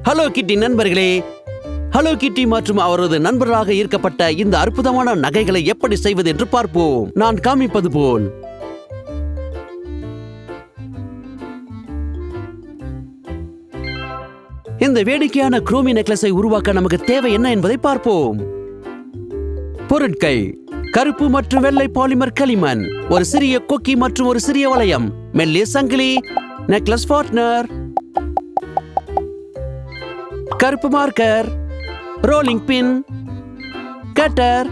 Hello கிட்டி நண்பர்களே, hello கிட்டி மற்றும் அவரது நண்பராக ஈர்க்கப்பட்ட இந்த அற்புதமான நகைகளை எப்படி செய்வது என்று பார்ப்போம். நான் காமிப்பது போல் இந்த வேடிக்கையான குரோமி நெக்லஸை உருவாக்க நமக்கு தேவை என்ன என்பதை பார்ப்போம். பொருட்கள்: கருப்பு மற்றும் வெள்ளை பாலிமர் களிமண், ஒரு சிறிய கொக்கி மற்றும் ஒரு சிறிய வளையம், மெல்லிய சங்கிலி, நெக்லஸ் பார்ட்னர், கருப்பு மார்க்கர், ரோலிங் பின், கட்டர்,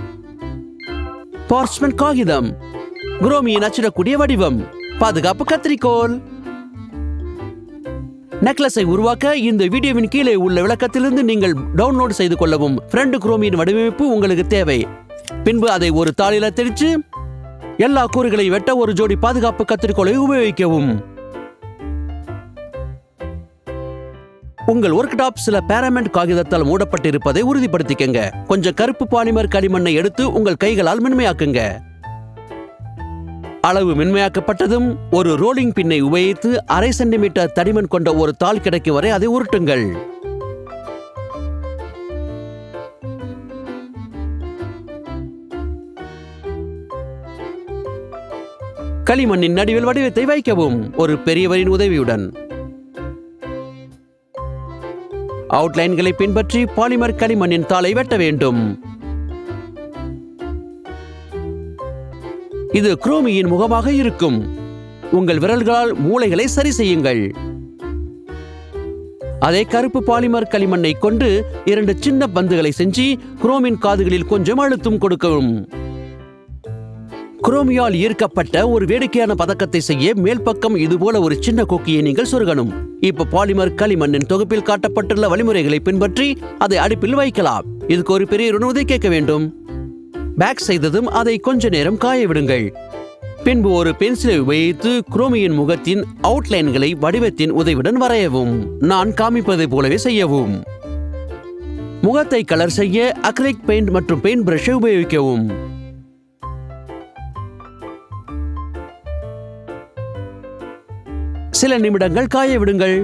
பார்ச்மென்ட் காகிதம், குரோமியின் அச்சிடக்கூடிய வடிவம், பாதுகாப்பு கத்திரிக்கோல். நெக்லஸை உருவாக்க இந்த வீடியோவின் கீழே உள்ள விளக்கத்திலிருந்து நீங்கள் டவுன்லோட் செய்து கொள்ளவும். ஃப்ரண்ட் குரோமியின் வடிவமைப்பு உங்களுக்கு தேவை. பின்பு அதை ஒரு தாளில திரிச்சு எல்லா கூறுகளையும் வெட்ட ஒரு ஜோடி பாதுகாப்பு கத்திரிக்கோலை உபயோகிக்கவும். உங்கள் ஒர்க் டாப் சில பேராமெண்ட் காகிதத்தால் மூடப்பட்டிருப்பதை உறுதிப்படுத்திக்கங்க. கொஞ்சம் கருப்பு பாலிமர் களிமண்ணை எடுத்து உங்கள் கைகளால் மென்மையாக்குங்க. அளவு மென்மையாக்கப்பட்டதும் ஒரு ரோலிங் பின்னை உபயோகித்து 1/2 சென்டிமீட்டர் தடிமன் கொண்ட ஒரு தாள் கிடைக்கும் வரை அதை உருட்டுங்கள். களிமண்ணின் நடுவில் வடிவத்தை வைக்கவும். ஒரு பெரியவரின் உதவியுடன் அவுட்லைன்களை பின்பற்றி பாலிமர் களிமண்ணின் தாளை வெட்ட வேண்டும். இது குரோமியின் முகமாக இருக்கும். உங்கள் விரல்களால் மூலைகளை சரி செய்யுங்கள். அதே கருப்பு பாலிமர் களிமண்ணை கொண்டு 2 சின்ன பந்துகளை செஞ்சு குரோமின் காதுகளில் கொஞ்சம் அழுத்தம் கொடுக்கவும். குரோமியால் ஈர்க்கப்பட்ட ஒரு வேடிக்கையான பதக்கத்தை செய்ய மேல் பக்கம் இதுபோல ஒரு சின்ன கொக்கியை நீங்கள் சொருகணும். இப்ப பாலிமர் களிமண்ணின் தொகுப்பில் காட்டப்பட்டுள்ள வழிமுறைகளை பின்பற்றி அதை அடுப்பில் வைக்கலாம். இதுக்கு ஒரு பெரிய உதவி கேட்க வேண்டும். பேக் செய்ததும் அதை கொஞ்ச நேரம் காய விடுங்கள். பின்பு ஒரு பென்சிலை உபயோகித்து குரோமியின் முகத்தின் அவுட்லைன்களை வடிவத்தின் உதவியுடன் வரையவும். நான் காமிப்பதை போலவே செய்யவும். முகத்தை கலர் செய்ய அக்ரிலிக் பெயிண்ட் மற்றும் பெயிண்ட் பிரஷை உபயோகிக்கவும். சில நிமிடங்கள் காய விடுங்கள்.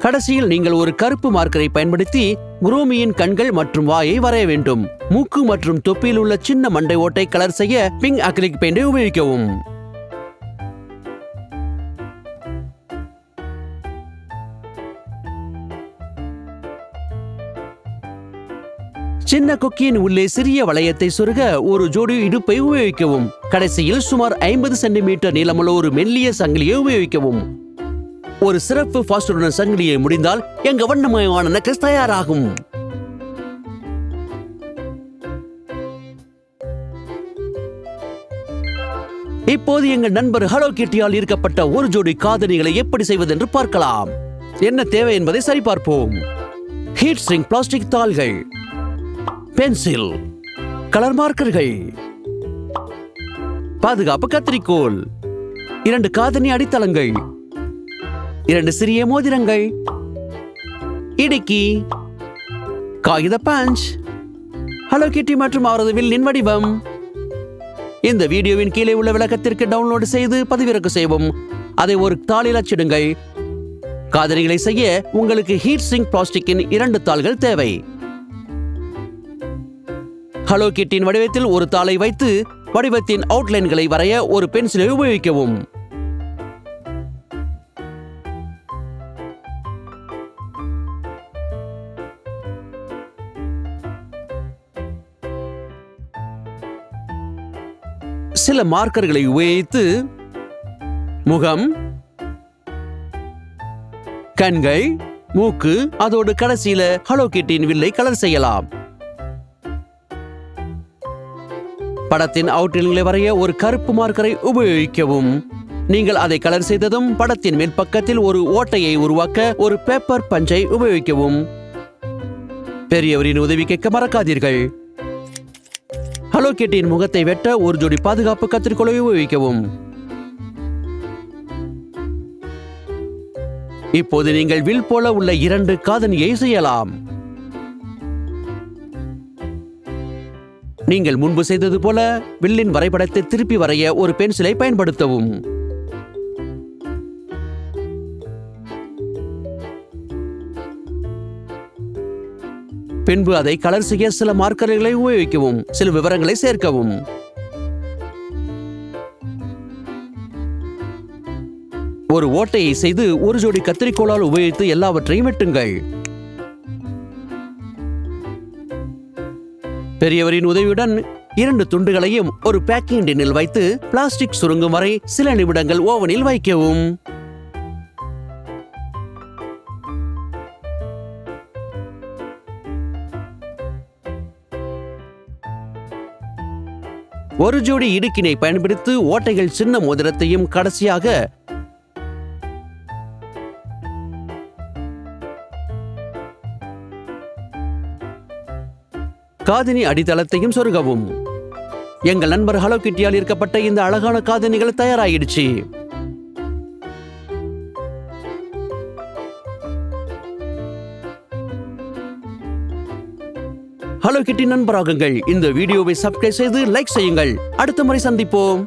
கடைசியில் நீங்கள் ஒரு கருப்பு மார்க்கரை பயன்படுத்தி குரோமியின் கண்கள் மற்றும் வாயை வரைய வேண்டும். மூக்கு மற்றும் தொப்பியில் உள்ள சின்ன மண்டை ஓட்டை கலர் செய்ய பிங்க் அக்ரிலிக் பெயிண்டை உபயோகிக்கவும். சின்ன கொக்கியின் உள்ளே சிறிய வளையத்தை சொருக ஒரு ஜோடி இடுப்பை உபயோகிக்கவும். கடைசியில் சுமார் 50 சென்டிமீட்டர் நீளமுள்ள ஒரு மெல்லிய சங்கிலியை உபயோகிக்கவும். ஒரு சிறப்பு ஃபாஸ்டுடன் சங்கிலியை முடிந்தால் எங்க வண்ணமயமான நெக்லஸ் தயாராகும். இப்போது எங்கள் நண்பர் ஹலோ கிட்டியால் ஈர்க்கப்பட்ட ஒரு ஜோடி காதணிகளை எப்படி செய்வது என்று பார்க்கலாம். என்ன தேவை என்பதை சரிபார்ப்போம். ஹீட் ஸ்ட்ரிங் பிளாஸ்டிக் தாள்கள், பென்சில், கலர் மார்க்கர்கள், பாதுகாப்பு கத்திரிக்கோல், 2 காதணி அடித்தளங்கள், 2 சிறிய மோதிரங்கள், இடுக்கி, காகித பஞ்ச், ஹலோ கிட்டி மற்றும் அவரது வில்லின் வடிவம். இந்த வீடியோவின் கீழே உள்ள விளக்கத்திற்கு டவுன்லோட் செய்து பதிவிறக்க செய்வோம். அதை ஒரு தாளில் அச்சிடுங்கள். காதணிகளை செய்ய உங்களுக்கு ஹீட் சிங்க் பிளாஸ்டிக்கின் 2 தாள்கள் தேவை. ஹலோ கிட்டின் வடிவத்தில் ஒரு தாளை வைத்து வடிவத்தின் அவுட்லைன்களை வரைய ஒரு பென்சிலை உபயோகிக்கவும். சில மார்க்கர்களை உபயோகித்து முகம், கண்கள், மூக்கு, அதோடு கடைசியில ஹலோ கிட்டின் வில்லை கலர் செய்யலாம். படத்தின் அவுட்லைன்களை வரைய ஒரு கருப்பு மார்க்கரை உபயோகிக்கவும். நீங்கள் அதை கலர் செய்ததும் படத்தின் மேல் பக்கத்தில் ஒரு ஓட்டையை உருவாக்க ஒரு பேப்பர் பஞ்சை உபயோகிக்கவும். பெரியவரின் உதவி கேட்க மறக்காதீர்கள். ஹலோ கிட்டியின் முகத்தை வெட்ட ஒரு ஜோடி பாதுகாப்பு கத்திரிக்கோலை உபயோகிக்கவும். இப்போது நீங்கள் வில் போல உள்ள 2 காதணியை செய்யலாம். நீங்கள் முன்பு செய்தது போல வில்லின் வரைபடத்தை திருப்பி வரைய ஒரு பென்சிலை பயன்படுத்தவும். பின்பு அதை கலர் செய்ய சில மார்க்கர்களை உபயோகிக்கவும், சில விவரங்களை சேர்க்கவும். ஒரு ஓட்டையை செய்து ஒரு ஜோடி கத்திரிக்கோளால் உபயோகித்து எல்லாவற்றையும் வெட்டுங்கள். பெரியவரின் உதவியுடன் 2 துண்டுகளையும் ஒரு பேக்கிங் டின்னில் வைத்து பிளாஸ்டிக் சுருங்கும் வரை சில நிமிடங்கள் ஓவனில் வைக்கவும். ஒரு ஜோடி இடுக்கினை பயன்படுத்தி ஓட்டைகள் சின்ன மோதிரத்தையும் கடைசியாக காதணி அடித்தளத்தையும் சொருகவும். எங்கள் நண்பர் ஹலோ கிட்டியால் ஈர்க்கப்பட்ட இந்த அழகான காதணிகள் தயாராகிடுச்சு. ஹலோ கிட்டி நண்பராகுங்கள். இந்த வீடியோவை சப்ஸ்கிரைப் செய்து லைக் செய்யுங்கள். அடுத்த முறை சந்திப்போம்.